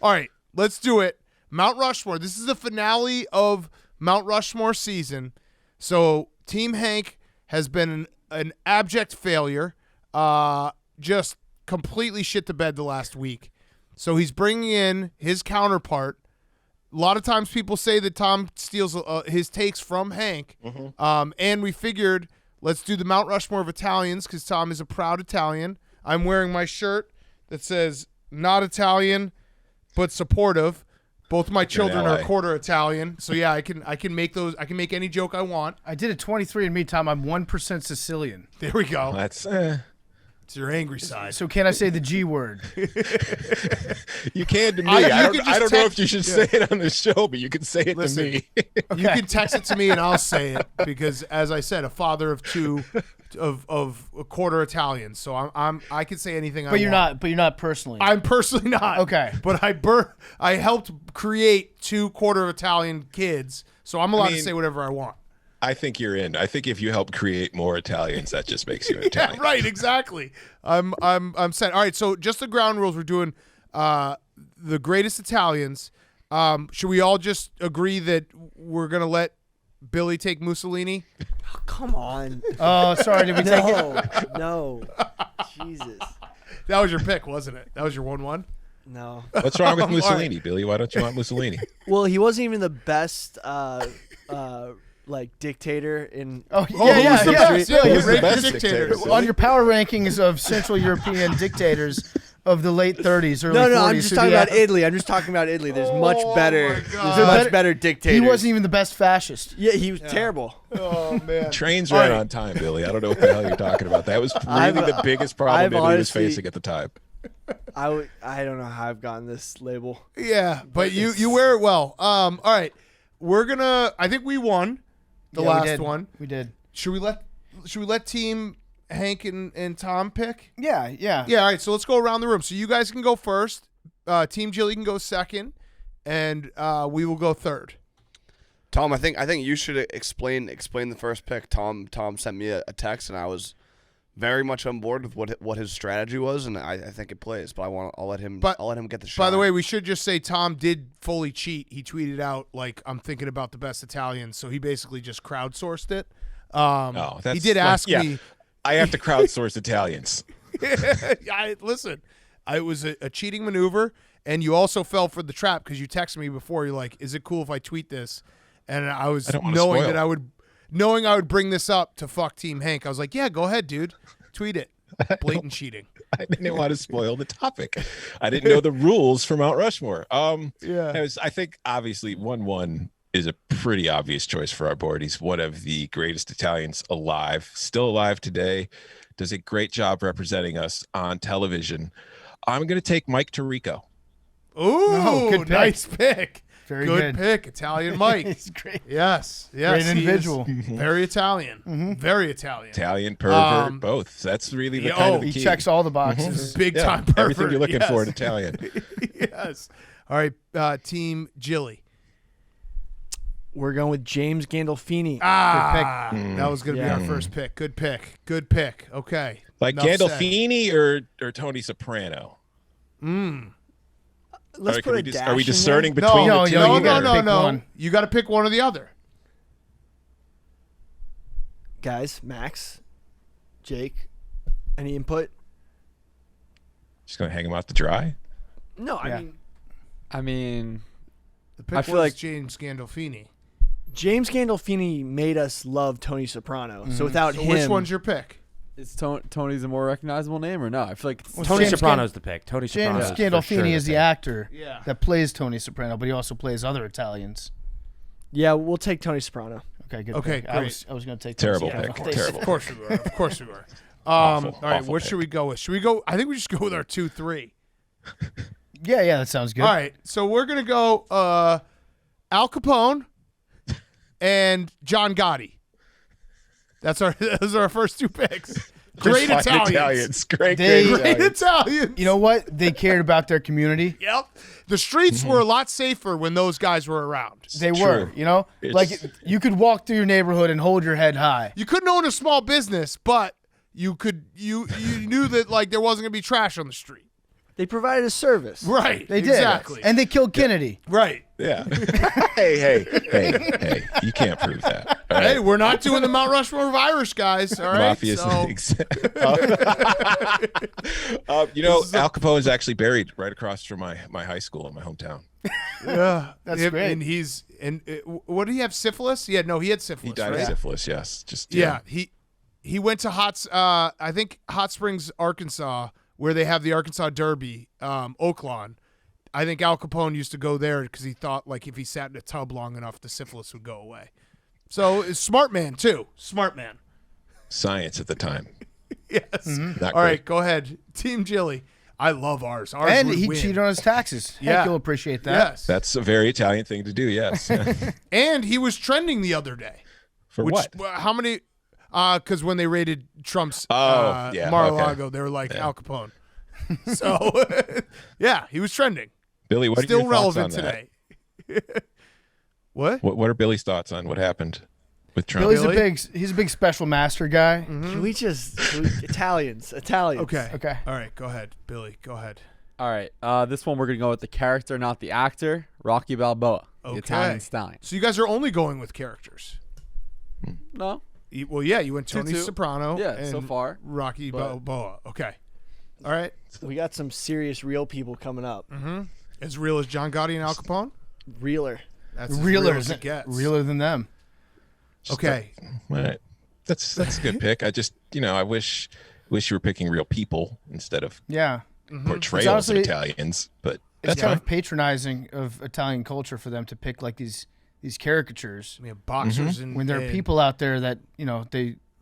All right, let's do it. Mount Rushmore. This is the finale of Mount Rushmore season. So Team Hank has been an abject failure. Just completely shit the bed the last week. So he's bringing in his counterpart. A lot of times people say that Tom steals his takes from Hank. And we figured let's do the Mount Rushmore of Italians because Tom is a proud Italian. I'm wearing my shirt that says not Italian but supportive. Both my children are quarter Italian, so yeah, I can make those. I can make any joke I want. I did a 23andMe, Tom. I'm 1% Sicilian. There we go. That's it's your angry side. So can I say the G word? You can to me. I don't know if you should say it on the show, but you can say it to me. Okay. You can text it to me and I'll say it because, as I said, a father of two, of a quarter Italian. So I can say anything I want. But you're not personally. I'm personally not. Okay. But I helped create 2 quarter Italian kids, so I'm allowed to say whatever I want. I think you're in. I think if you help create more Italians, that just makes you an Italian. Yeah, right, exactly. I'm set. All right, so just the ground rules. We're doing the greatest Italians. Should we all just agree that we're gonna let Billy take Mussolini? Oh, come on. Oh, sorry. Did we take it? No. Jesus. That was your pick, wasn't it? That was your 1-1? No. What's wrong with Mussolini, Billy? Why don't you want Mussolini? Well, he wasn't even the best dictator in Who's the best? Yeah, Who's the great best dictator. dictator? On your power rankings of Central European dictators of the late 30s, early 40s. No, I'm just talking about Italy. There's much better. There's much better dictators. He wasn't even the best fascist. Yeah, he was terrible. Oh man. Trains right on time, Billy. I don't know what the hell you're talking about. That was really the biggest problem Italy was facing at the time. I don't know how I've gotten this label. Yeah, but you wear it well. All right, I think we won the last one. We did. Should we let Team Hank and Tom pick? Yeah. All right, so let's go around the room. So you guys can go first. Team Jilly can go second, and we will go third. Tom, I think you should explain the first pick. Tom sent me a text, and I was very much on board with what his strategy was, and I think it plays. But I'll let him get the shot. By the way, we should just say Tom did fully cheat. He tweeted out like, "I'm thinking about the best Italians," so he basically just crowdsourced it. He did ask me. I have to crowdsource Italians. Listen, it was a cheating maneuver, and you also fell for the trap because you texted me before. You're like, "Is it cool if I tweet this?" And I was knowing I would bring this up to fuck Team Hank. I was like, "Yeah, go ahead, dude, tweet it." Blatant cheating. I didn't want to spoil the topic. I didn't know the rules for Mount Rushmore. I think obviously 1-1 is a pretty obvious choice for our board. He's one of the greatest Italians alive, still alive today. Does a great job representing us on television. I'm going to take Mike Tirico. Ooh, good pick. Nice pick. Very good pick, Italian Mike. He's great. Yes. Great individual. Very Italian. Very Italian. Italian, pervert, both. That's really the kind of the key. He checks all the boxes. Big time pervert. Everything you're looking for in Italian. Yes. All right, Team Jilly. We're going with James Gandolfini. That was going to be our first pick. Good pick. Okay. Like Enough Gandolfini or Tony Soprano? Let's put a dash Are we in discerning there? between the two? No. You got to pick one or the other. Guys, Max, Jake, any input? Just going to hang him out to dry? No, I mean, The pick feel was like James Gandolfini. James Gandolfini made us love Tony Soprano. So without him, which one's your pick? is Tony's a more recognizable name or no? I feel like Tony James Soprano's the pick. Tony James Soprano's Gandolfini is the actor Yeah. that plays Tony Soprano, but he also plays other Italians. Yeah, we'll take Tony Soprano. Okay, good. Okay, pick. I great. was going to take Terrible Tony pick. Soprano. Terrible. Of course we were. Awful, all right, awful what pick. should we go with? Should we go? I think we just go with our 2-3. Yeah, that sounds good. All right, so we're gonna go Al Capone and John Gotti. Those are our first 2 picks. Great Just fine Italians. Great Great Italians. You know what? They cared about their community. Yep. The streets were a lot safer when those guys were around. They were, like you could walk through your neighborhood and hold your head high. You couldn't own a small business, but you knew that like there wasn't gonna be trash on the street. They provided a service. Right. They did. Exactly. And they killed Kennedy. Right. Yeah. hey. You can't prove that. All Hey, right. we're not doing the Mount Rushmore of Irish guys. All right. Mafia is So, Al Capone is actually buried right across from my high school in my hometown. yeah, That's great. And what did he have? Syphilis? Yeah, no, he had syphilis. He died right? of syphilis. Yes. Just Yeah, he went to I think Hot Springs, Arkansas, where they have the Arkansas Derby, Oaklawn. I think Al Capone used to go there because he thought like if he sat in a tub long enough, the syphilis would go away. So smart man too. Smart man. Science at the time. Yes. Not All great. right, go ahead, Team Jilly. I love ours. Ours And would he win. cheated on his taxes. Yeah. Hank, you'll appreciate that. Yes. That's a very Italian thing to do. Yes. And he was trending the other day. For what? How many? Because when they raided Trump's yeah, Mar-a-Lago, okay. they were like Al Capone. So, yeah, he was trending. Billy, what are Still your thoughts on relevant that? today. What? What are Billy's thoughts on what happened with Trump? Billy's he's a big special master guy. Can we Italians? Okay. Okay. All right, go ahead, Billy. Go ahead. All right. This one we're gonna go with the character, not the actor. Rocky Balboa, the Okay. Italian stallion. So you guys are only going with characters. No. Well, yeah, you went Tony 2-2. Soprano. Yeah, and so far. Rocky But- Balboa. Okay. All right. We got some serious real people coming up. As real as John Gotti and Al Capone? Realer. That's as real Realer, as it gets. realer than them. Okay. All right. That's a good pick. I just, I wish you were picking real people instead of Yeah. portrayals It's of honestly- Italians. But It's that's kind fine. of patronizing of Italian culture for them to pick like these caricatures I mean, boxers and when there are and- people out there that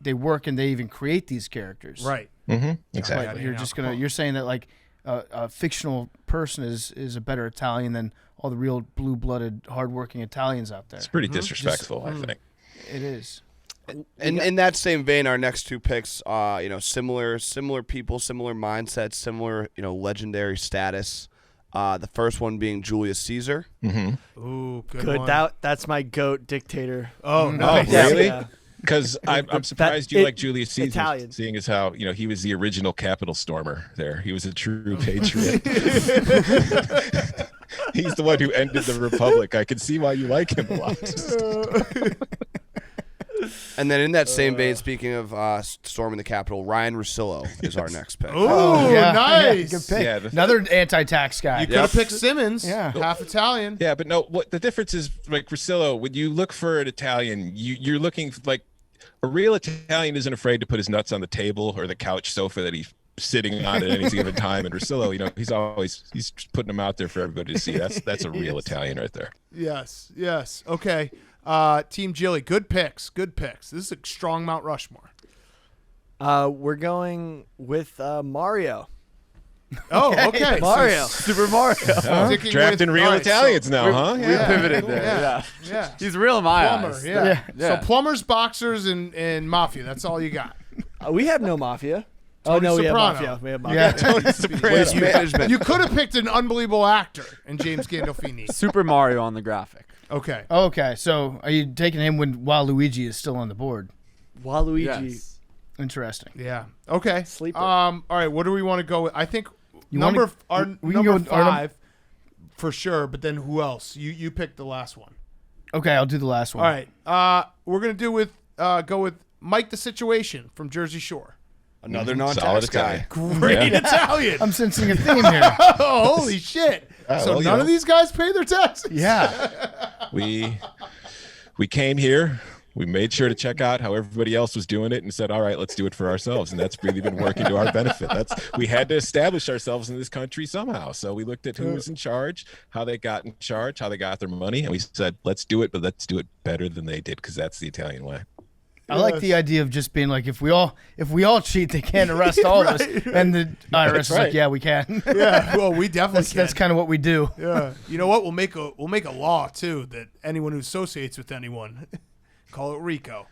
they work and they even create these characters. Right. Exactly. But you're saying that like a fictional person is a better Italian than all the real blue-blooded, hardworking Italians out there. It's pretty disrespectful, I think. It is. And in that same vein, our next two picks, similar people, similar mindsets, similar, legendary status. The first one being Julius Caesar. Ooh, good Good. one. That's my goat dictator. Oh, Oh, nice. really? Yeah. Because I'm surprised you like Julius Caesar, Italian. seeing as how he was the original capital stormer. There, he was a true patriot. He's the one who ended the republic. I can see why you like him a lot. And then in that same vein, speaking of storming the Capitol, Ryan Rusillo is our next pick. Ooh, Yeah, nice. good pick. Yeah, Another anti-tax guy. You could have picked Simmons. Yeah. Half Italian. Yeah, but no. What the difference is, like Rusillo, when you look for an Italian, you're looking like a real Italian isn't afraid to put his nuts on the table or the couch sofa that he's sitting on at any given time. And Rusillo, he's just putting them out there for everybody to see. That's a real Italian right there. Yes. Okay. Team Jilly, good picks. This is a strong Mount Rushmore. We're going with Mario. Oh, okay. Mario. Super Mario. Sticking Drafting with- real all right, Italians so- now, huh? We pivoted there. Yeah. Yeah. Yeah. He's real in my Plumber. eyes. Yeah. Yeah. So plumbers, boxers, and mafia. That's all you got. We have no mafia. Tony no, we have Soprano. mafia. We have mafia. Yeah. Waste management. You could have picked an unbelievable actor in James Gandolfini. Super Mario on the graphic. Okay. Okay, so are you taking him while Luigi is still on the board? Waluigi. Yes. Interesting. Yeah. Okay. Sleeper. All right. What do we want to go with? I think You number wanna- we can number go with our 5 for sure. But then who else? You picked the last one. Okay, I'll do the last one. All right. We're gonna go with Mike the Situation from Jersey Shore. Another Solid non-tax guy. Italian. Great Italian. I'm sensing a theme here. Oh, holy shit! So well, none of these guys pay their taxes. Yeah. We came here. We made sure to check out how everybody else was doing it and said, all right, let's do it for ourselves. And that's really been working to our benefit. We had to establish ourselves in this country somehow. So we looked at who was in charge, how they got in charge, how they got their money. And we said, let's do it, but let's do it better than they did, because that's the Italian way. I like the idea of just being like, if we all cheat, they can't arrest all of us. And the IRS is like, yeah, we can. Yeah. Well, we definitely That's kind of what we do. Yeah. You know what? We'll make a law too that anyone who associates with anyone, call it RICO.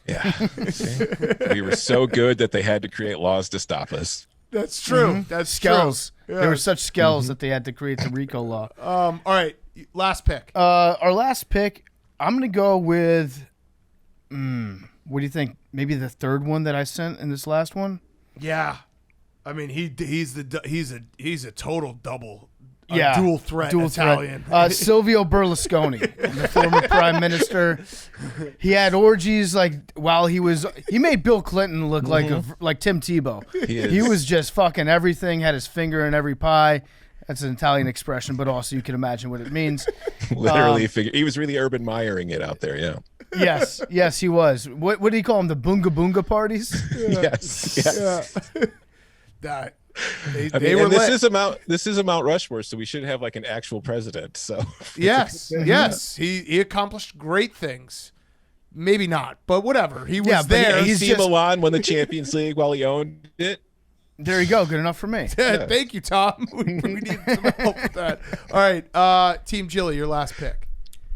Yeah. See? We were so good that they had to create laws to stop us. That's true. That's Skells. true. They were such skells that they had to create the RICO law. All right. Last pick. Our last pick, I'm going to go with, what do you think? Maybe the third one that I sent in this last one? Yeah. I mean, he's a total double. Yeah, dual Italian. Silvio Berlusconi, the former prime minister. He had orgies while he made Bill Clinton look like Tim Tebow. He was just fucking everything. Had his finger in every pie. That's an Italian expression, but also you can imagine what it means. Literally, he was really Urban Meyering it out there. Yeah. Yes, he was. What do you call them? The Boonga Boonga parties? Yes. That. This is a Mount Rushmore, so we should have like an actual president. So yes, he accomplished great things. Maybe not, but whatever. He was there. AC Milan won the Champions League while he owned it. There you go. Good enough for me. Thank you, Tom. We need some help with that. All right, Team Jilly, your last pick.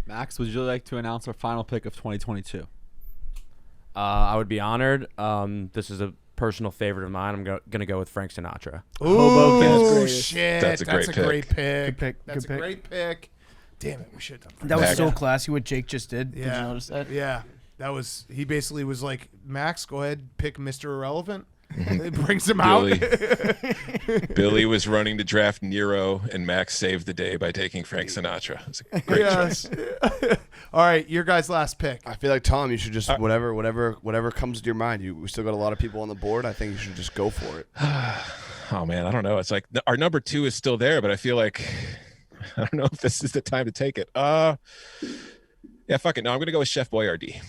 Max, would you like to announce our final pick of 2022? I would be honored. This is a personal favorite of mine. I'm going to go with Frank Sinatra. Oh shit! That's a great pick. Good pick. That's a great pick. Damn it, we should have done that. Was so classy what Jake just did. Yeah. Did you notice that? Yeah, that was. He basically was like, Max, go ahead, pick Mr. Irrelevant. It brings him out. Billy was running to draft Nero, and Max saved the day by taking Frank Sinatra. It's a great choice. All right, your guys' last pick. I feel like, Tom, you should just whatever comes to your mind. We still got a lot of people on the board. I think you should just go for it. Oh man, I don't know. It's like our number 2 is still there, but I feel like I don't know if this is the time to take it. Yeah, fuck it. No, I'm gonna go with Chef Boyardee.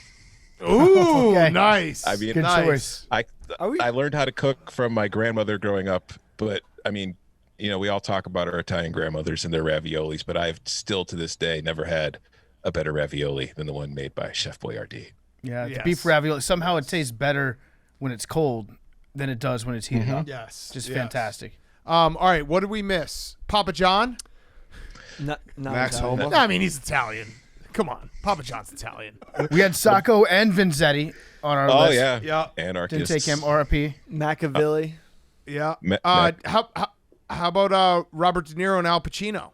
Ooh, okay. Nice. I mean, good choice. I learned how to cook from my grandmother growing up, but I mean, we all talk about our Italian grandmothers and their raviolis, but I've still to this day never had a better ravioli than the one made by Chef Boyardee. Yeah, the beef ravioli. Somehow it tastes better when it's cold than it does when it's heated up. Yes. Just fantastic. All right, what did we miss? Papa John? Not Max Italian. Homa? No, I mean, he's Italian. Come on. Papa John's Italian. We had Sacco and Vinzetti on our list. Oh yeah. Yeah. Anarchists. Didn't take him. RIP. Machiavelli. Yeah. How about Robert De Niro and Al Pacino?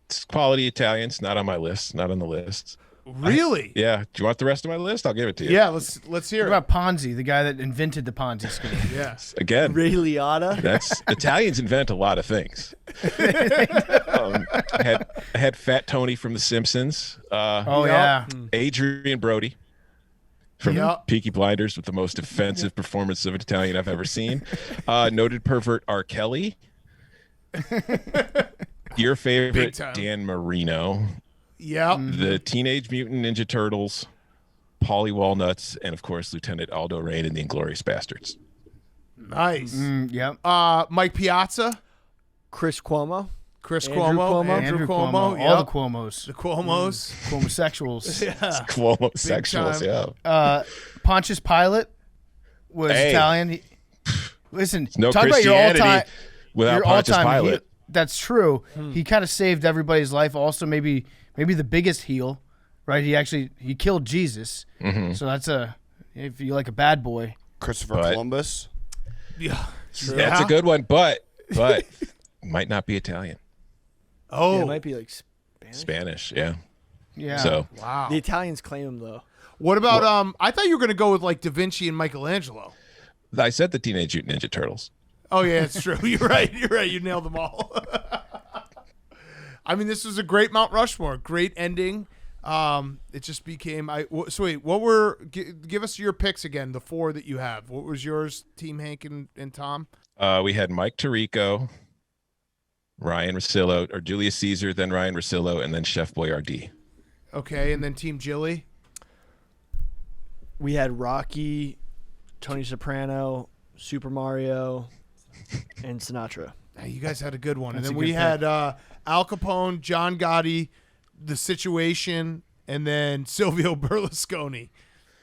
It's quality Italians, not on my list, not on the list. Really? Yeah. Do you want the rest of my list? I'll give it to you. Yeah, let's hear What it. about Ponzi, the guy that invented the Ponzi scheme? Yes. Again, Ray Liotta. that's Italians invent a lot of things. I had Fat Tony from The Simpsons. Yeah. Adrian Brody from Yep. Peaky Blinders with the most offensive performance of an Italian I've ever seen. Noted pervert R. Kelly. Your favorite Dan Marino. Yeah. The Teenage Mutant Ninja Turtles. Paulie Walnuts, and of course Lieutenant Aldo Rain and the Inglourious Bastards. Nice. Yep. Mike Piazza, Chris Cuomo. Andrew Cuomo, All yep. the Cuomos. The Cuomos. Homosexuals. Yeah. Cuomo sexuals, yeah. Pontius Pilate was Hey. Italian. Listen, No talk about your Christianity all-time. without Your Pontius all-time Pilate. heel. That's true. He kind of saved everybody's life. Also, maybe the biggest heel, right? He killed Jesus. So that's if you like a bad boy. Christopher Columbus. Yeah. That's a good one, but might not be Italian. Oh. Yeah, it might be like Spanish, yeah. Yeah. So Wow. the Italians claim him though. What about I thought you were gonna go with like Da Vinci and Michelangelo. I said the Teenage Mutant Ninja Turtles. Oh yeah, it's true. You're right. You nailed them all. I mean, this was a great Mount Rushmore. Great ending. It just became. So wait, what were? Give us your picks again. The 4 that you have. What was yours, Team Hank and Tom? We had Mike Tirico, Ryan Rusillo, or Julius Caesar, then Ryan Rusillo, and then Chef Boyardee. Okay, and then Team Jilly. We had Rocky, Tony Soprano, Super Mario, and Sinatra. Hey, you guys had a good one. That's and a then we good had Al Capone, John Gotti, The Situation, and then Silvio Berlusconi.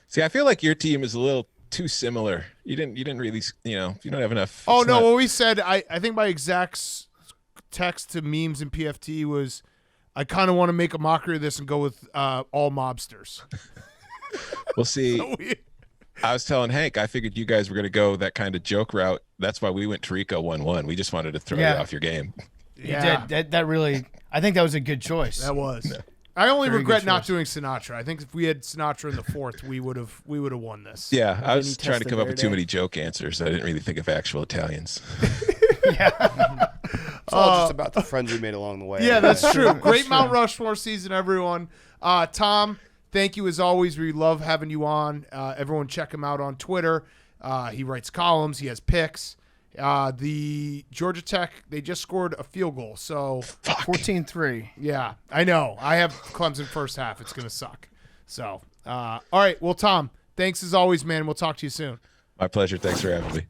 See, I feel like your team is a little too similar. You didn't really, you don't have enough. Oh it's no, not- what we said. I think my exact text to memes and PFT was, I kind of want to make a mockery of this and go with all mobsters. We'll see. I was telling Hank, I figured you guys were going to go that kind of joke route. That's why we went Tirico 1-1. We just wanted to throw you off your game. You did. That really. I think that was a good choice. That was. I only Very regret good not choice. doing Sinatra. I think if we had Sinatra in the fourth, we would have won this. Yeah, I was trying to come up with too Testaverde. many joke answers. I didn't really think of actual Italians. It's all just about the friends we made along the way. Yeah, anyway. that's true. Great Mount Rushmore season, everyone. Tom, thank you as always. We love having you on. Everyone check him out on Twitter. He writes columns. He has picks. The Georgia Tech, they just scored a field goal. So 14-3. yeah, I know. I have Clemson first half. It's going to suck. So, all right. Well, Tom, thanks as always, man. We'll talk to you soon. My pleasure. Thanks for having me.